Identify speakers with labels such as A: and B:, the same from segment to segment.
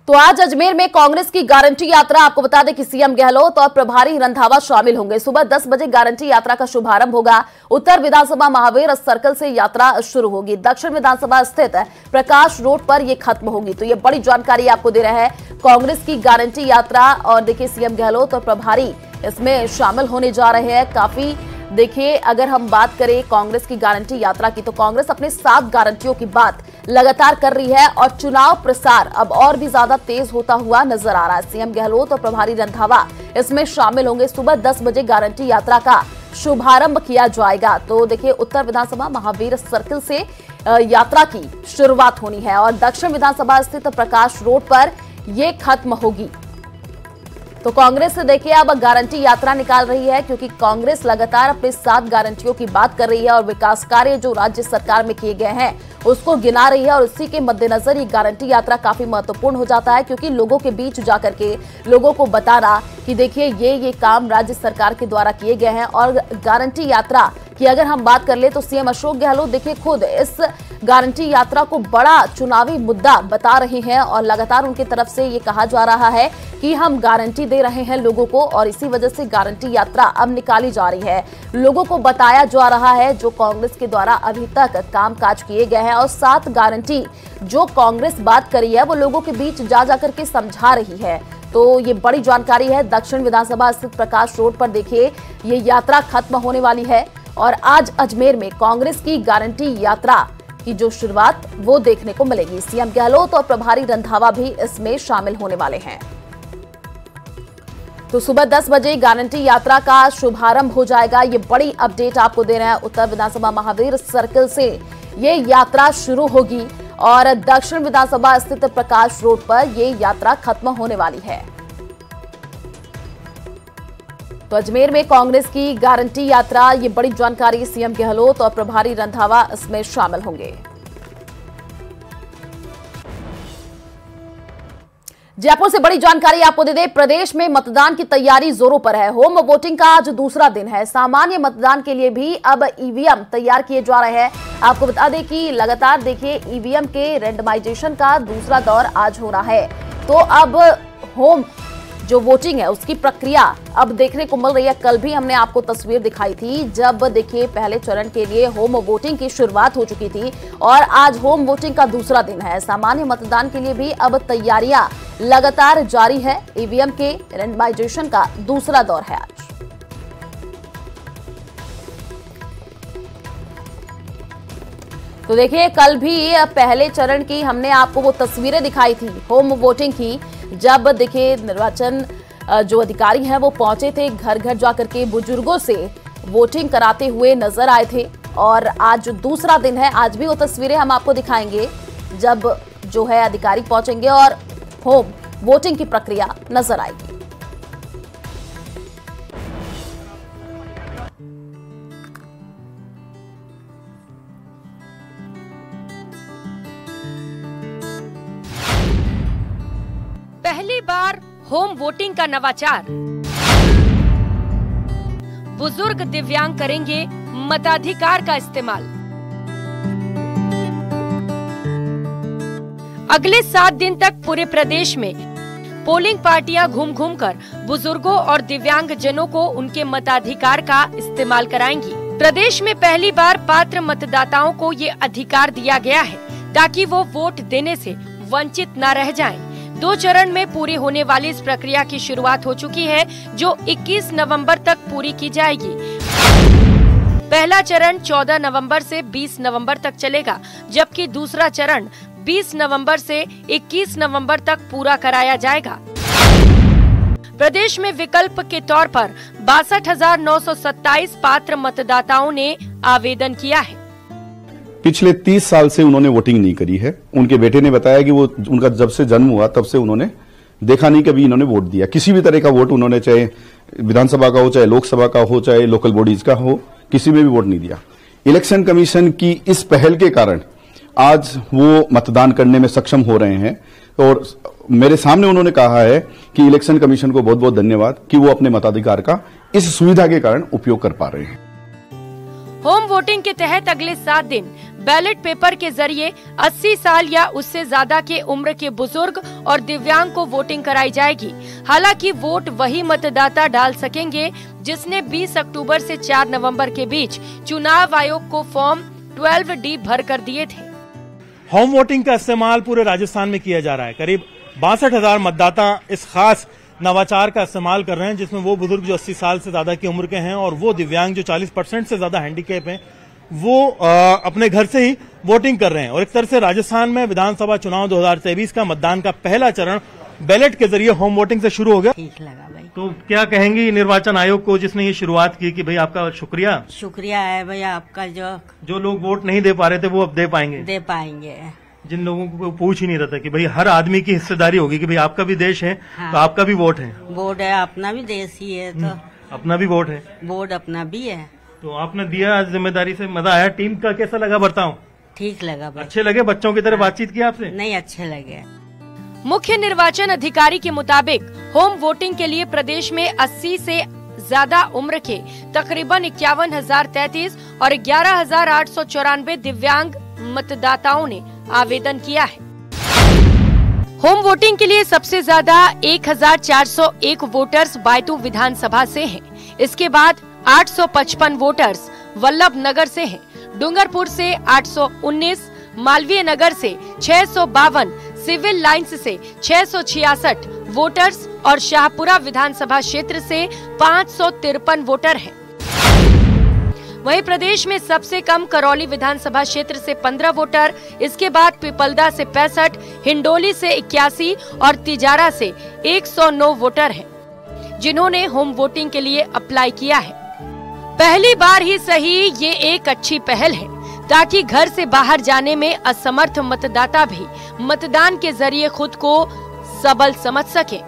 A: तो आज अजमेर में कांग्रेस की गारंटी यात्रा, आपको बता दें कि सीएम गहलोत और प्रभारी रंधावा शामिल होंगे। सुबह 10 बजे गारंटी यात्रा का शुभारंभ होगा। उत्तर विधानसभा महावीर सर्कल से यात्रा शुरू होगी, दक्षिण विधानसभा स्थित प्रकाश रोड पर यह खत्म होगी। तो ये बड़ी जानकारी आपको दे रहे हैं कांग्रेस की गारंटी यात्रा। और देखिए सीएम गहलोत और प्रभारी इसमें शामिल होने जा रहे हैं। काफी देखिए, अगर हम बात करें कांग्रेस की गारंटी यात्रा की, तो कांग्रेस अपने 7 गारंटियों की बात लगातार कर रही है और चुनाव प्रसार अब और भी ज्यादा तेज होता हुआ नजर आ रहा है। सीएम गहलोत और प्रभारी रंधावा इसमें शामिल होंगे। सुबह 10 बजे गारंटी यात्रा का शुभारंभ किया जाएगा। तो देखिए, उत्तर विधानसभा महावीर सर्किल से यात्रा की शुरुआत होनी है और दक्षिण विधानसभा स्थित प्रकाश रोड पर यह खत्म होगी। तो कांग्रेस देखिए अब गारंटी यात्रा निकाल रही है, क्योंकि कांग्रेस लगातार अपने 7 गारंटियों की बात कर रही है और विकास कार्य जो राज्य सरकार में किए गए हैं उसको गिना रही है। और इसी के मद्देनजर ये गारंटी यात्रा काफी महत्वपूर्ण हो जाता है, क्योंकि लोगों के बीच जाकर के लोगों को बताना कि देखिए ये काम राज्य सरकार के द्वारा किए गए हैं। और गारंटी यात्रा की अगर हम बात कर ले तो सीएम अशोक गहलोत देखिए खुद इस गारंटी यात्रा को बड़ा चुनावी मुद्दा बता रहे हैं और लगातार उनकी तरफ से ये कहा जा रहा है कि हम गारंटी दे रहे हैं लोगों को और इसी वजह से गारंटी यात्रा अब निकाली जा रही है। लोगों को बताया जा रहा है जो कांग्रेस के द्वारा अभी तक कामकाज किए गए हैं और 7 गारंटी जो कांग्रेस बात करी है वो लोगों के बीच जा करके समझा रही है। तो ये बड़ी जानकारी है। दक्षिण विधानसभा स्थित प्रकाश रोड पर देखिए ये यात्रा खत्म होने वाली है और आज अजमेर में कांग्रेस की गारंटी यात्रा की जो शुरुआत वो देखने को मिलेगी। सीएम गहलोत और प्रभारी रंधावा भी इसमें शामिल होने वाले हैं। तो सुबह 10 बजे गारंटी यात्रा का शुभारंभ हो जाएगा। ये बड़ी अपडेट आपको दे रहे हैं। उत्तर विधानसभा महावीर सर्किल से ये यात्रा शुरू होगी और दक्षिण विधानसभा स्थित प्रकाश रोड पर ये यात्रा खत्म होने वाली है। तो अजमेर में कांग्रेस की गारंटी यात्रा, ये बड़ी जानकारी, सीएम गहलोत और प्रभारी रंधावा इसमें शामिल होंगे। जयपुर से बड़ी जानकारी आपको दे दें, प्रदेश में मतदान की तैयारी जोरों पर है। होम वोटिंग का आज दूसरा दिन है। सामान्य मतदान के लिए भी अब ईवीएम तैयार किए जा रहे हैं। आपको बता दें कि लगातार देखिए ईवीएम के रैंडमाइजेशन का दूसरा दौर आज हो रहा है। तो अब होम जो वोटिंग है उसकी प्रक्रिया अब देखने को मिल रही है। कल भी हमने आपको तस्वीर दिखाई थी जब देखिए पहले चरण के लिए होम वोटिंग की शुरुआत हो चुकी थी और आज होम वोटिंग का दूसरा दिन है। सामान्य मतदान के लिए भी अब तैयारियां लगातार जारी है। ईवीएम के रैंडमाइजेशन का दूसरा दौर है आज। तो देखिए कल भी पहले चरण की हमने आपको वो तस्वीरें दिखाई थी होम वोटिंग की, जब देखिए निर्वाचन जो अधिकारी हैं वो पहुंचे थे, घर घर जाकर के बुजुर्गों से वोटिंग कराते हुए नजर आए थे। और आज दूसरा दिन है, आज भी वो तस्वीरें हम आपको दिखाएंगे जब जो है अधिकारी पहुंचेंगे और होम वोटिंग की प्रक्रिया नजर आएगी।
B: पहली बार होम वोटिंग का नवाचार, बुजुर्ग दिव्यांग करेंगे मताधिकार का इस्तेमाल। अगले 7 दिन तक पूरे प्रदेश में पोलिंग पार्टियां घूम घूम कर बुजुर्गों और दिव्यांग जनों को उनके मताधिकार का इस्तेमाल कराएंगी। प्रदेश में पहली बार पात्र मतदाताओं को ये अधिकार दिया गया है ताकि वो वोट देने से वंचित न रह जाएं। 2 चरण में पूरी होने वाली इस प्रक्रिया की शुरुआत हो चुकी है जो 21 नवंबर तक पूरी की जाएगी। पहला चरण 14 नवंबर से 20 नवंबर तक चलेगा, जबकि दूसरा चरण 20 नवंबर से 21 नवंबर तक पूरा कराया जाएगा। प्रदेश में विकल्प के तौर पर 62,927 पात्र मतदाताओं ने आवेदन किया है।
C: पिछले 30 साल से उन्होंने वोटिंग नहीं करी है। उनके बेटे ने बताया कि वो उनका जब से जन्म हुआ तब से उन्होंने देखा नहीं कभी इन्होंने वोट दिया। किसी भी तरह का वोट उन्होंने, चाहे विधानसभा का हो, चाहे लोकसभा का हो, चाहे लोकल बॉडीज का हो, किसी में भी वोट नहीं दिया। इलेक्शन कमीशन की इस पहल के कारण आज वो मतदान करने में सक्षम हो रहे हैं और मेरे सामने उन्होंने कहा है कि इलेक्शन कमीशन को बहुत बहुत धन्यवाद कि वो अपने मताधिकार का इस सुविधा के कारण उपयोग कर पा रहे हैं।
B: होम वोटिंग के तहत अगले 7 दिन बैलेट पेपर के जरिए 80 साल या उससे ज्यादा के उम्र के बुजुर्ग और दिव्यांग को वोटिंग कराई जाएगी। हालांकि वोट वही मतदाता डाल सकेंगे जिसने 20 अक्टूबर से 4 नवंबर के बीच चुनाव आयोग को फॉर्म 12D भर कर दिए थे।
D: होम वोटिंग का इस्तेमाल पूरे राजस्थान में किया जा रहा है। करीब 62,000 मतदाता इस खास नवाचार का इस्तेमाल कर रहे हैं, जिसमें वो बुजुर्ग जो 80 साल से ज्यादा की उम्र के हैं और वो दिव्यांग जो 40% से ज्यादा हैंडीकैप हैं, वो अपने घर से ही वोटिंग कर रहे हैं। और एक तरह से राजस्थान में विधानसभा चुनाव 2023 का मतदान का पहला चरण बैलेट के जरिए होम वोटिंग से शुरू हो गया।
E: ठीक लगा भाई।
D: तो क्या कहेंगी निर्वाचन आयोग को जिसने ये शुरुआत की कि भाई आपका शुक्रिया।
E: शुक्रिया है भैया आपका,
D: जो लोग वोट नहीं दे पा रहे थे वो अब दे
E: पाएंगे।
D: जिन लोगों को पूछ ही नहीं रहा था कि भाई हर आदमी की हिस्सेदारी होगी कि भाई आपका भी देश है। हाँ। तो आपका भी वोट है।
E: वोट है, अपना भी देश ही है तो
D: अपना भी वोट है।
E: वोट अपना भी है।
D: तो आपने दिया जिम्मेदारी से, मजा आया। टीम का कैसा लगा बर्ताव?
E: ठीक लगा भाई।
D: अच्छे लगे? बच्चों की तरह बातचीत की आपसे?
E: नहीं, अच्छे लगे।
B: मुख्य निर्वाचन अधिकारी के मुताबिक होम वोटिंग के लिए प्रदेश में 80 से ज्यादा उम्र के तकरीबन 51,033 और 11,894 दिव्यांग मतदाताओं ने आवेदन किया है। होम वोटिंग के लिए सबसे ज्यादा 1,401 वोटर्स बायतू विधानसभा से हैं। इसके बाद 855 वोटर्स वल्लभ नगर से हैं, डूंगरपुर से 819, मालवीय नगर से 652, सिविल लाइंस से 666 वोटर्स और शाहपुरा विधानसभा क्षेत्र से 553 वोटर हैं। वहीं प्रदेश में सबसे कम करौली विधानसभा क्षेत्र से 15 वोटर, इसके बाद पिपलदा से 65, हिंडोली से 81 और तिजारा से 109 वोटर हैं, जिन्होंने होम वोटिंग के लिए अप्लाई किया है। पहली बार ही सही, ये एक अच्छी पहल है ताकि घर से बाहर जाने में असमर्थ मतदाता भी मतदान के जरिए खुद को सबल समझ सके।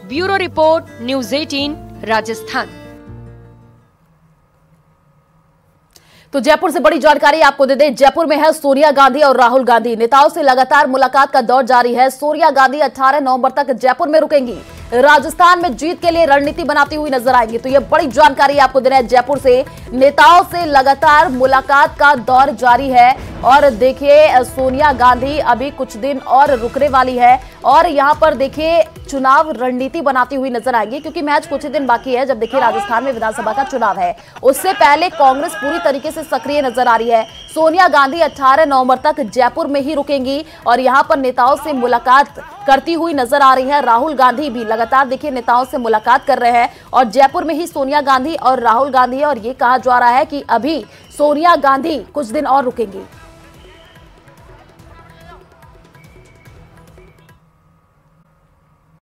B: Bureau report, news 18 Rajasthan.
A: तो जयपुर से बड़ी जानकारी आपको दे दें। जयपुर में है सोनिया गांधी और राहुल गांधी। नेताओं से लगातार मुलाकात का दौर जारी है। सोनिया गांधी 18 नवंबर तक जयपुर में रुकेंगी। राजस्थान में जीत के लिए रणनीति बनाती हुई नजर आएंगी। तो यह बड़ी जानकारी आपको दे रहे हैं। जयपुर से नेताओं से लगातार मुलाकात का दौर जारी है और देखिए सोनिया गांधी अभी कुछ दिन और रुकने वाली है और यहां पर देखिए चुनाव रणनीति बनाती हुई नजर आएंगी, क्योंकि मैच कुछ ही दिन बाकी है जब देखिए राजस्थान में विधानसभा का चुनाव है। उससे पहले कांग्रेस पूरी तरीके से सक्रिय नजर आ रही है। सोनिया गांधी 18 नवंबर तक जयपुर में ही रुकेंगी और यहां पर नेताओं से मुलाकात करती हुई नजर आ रही है। राहुल गांधी भी लगातार देखिए नेताओं से मुलाकात कर रहे हैं और जयपुर में ही सोनिया गांधी और राहुल गांधी, और ये कहा जा रहा है कि अभी सोनिया गांधी कुछ दिन और रुकेंगी।